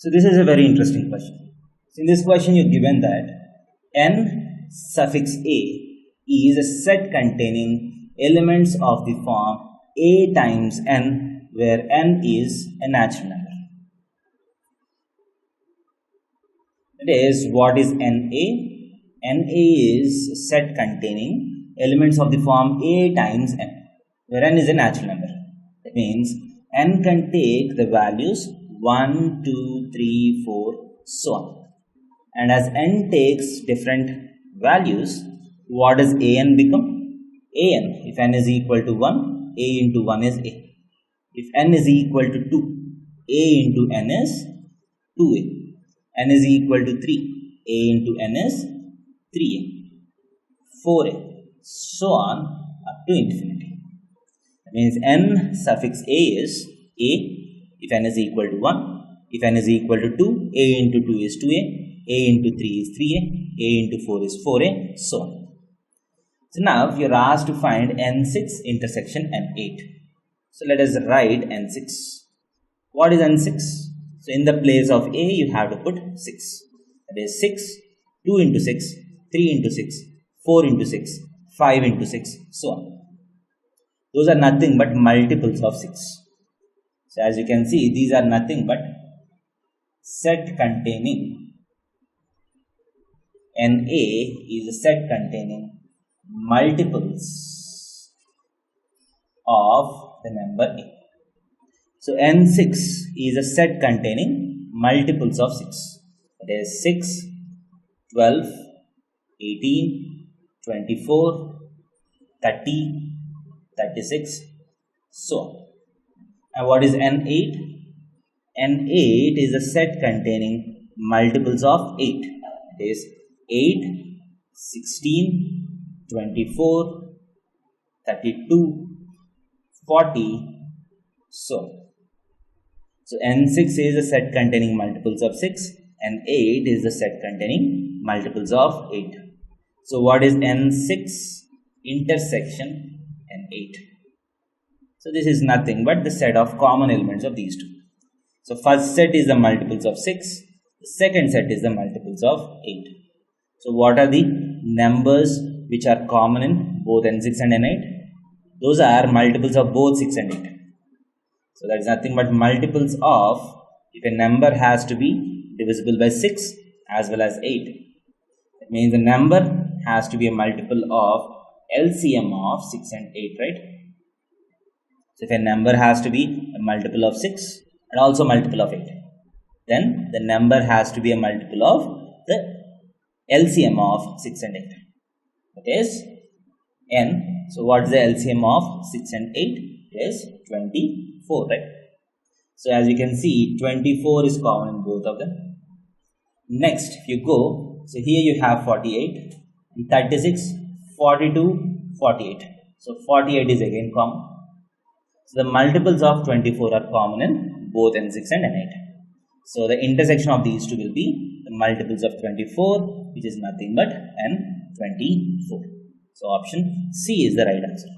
So this is a very interesting question. So in this question you're given that n suffix a is a set containing elements of the form a times n, where n is a natural number. That is, what is NA? NA is a set containing elements of the form a times n, where n is a natural number. That means n can take the values 1, 2, 3, 4, so on. And as n takes different values, what does an become? An, if n is equal to 1, a into 1 is a. If n is equal to 2, a into n is 2a. n is equal to 3, a into n is 3a, 4a, so on up to infinity. That means n suffix a is a if n is equal to 1, if n is equal to 2, a into 2 is 2a, a into 3 is 3a, a into 4 is 4a, so on. So now you are asked to find n6 intersection n8. So let us write n6. What is n6? So in the place of a you have to put 6. That is 6, 2 into 6, 3 into 6, 4 into 6, 5 into 6, so on. Those are nothing but multiples of 6. So as you can see, these are nothing but set containing NA is a set containing multiples of the number A. So N6 is a set containing multiples of 6. That is 6, 12, 18, 24, 30, 36, so on. And what is N8? N8 is a set containing multiples of 8. That is 8, 16, 24, 32, 40, so on. So N6 is a set containing multiples of 6 and 8 is a set containing multiples of 8. So what is N6 intersection N8? So this is nothing but the set of common elements of these two. So first set is the multiples of 6, the second set is the multiples of 8. So what are the numbers which are common in both N6 and N8? Those are multiples of both 6 and 8. So that is nothing but multiples of, if a number has to be divisible by 6 as well as 8. That means the number has to be a multiple of LCM of 6 and 8, right? So if a number has to be a multiple of 6 and also multiple of 8, then the number has to be a multiple of the LCM of 6 and 8. That is N. So what is the LCM of 6 and 8? It is 24, right? So as you can see, 24 is common in both of them. Next, if you go, so here you have 48, and 36, 42, 48. So 48 is again common. So the multiples of 24 are common in both N6 and N8. So the intersection of these two will be the multiples of 24, which is nothing but N24. So option C is the right answer.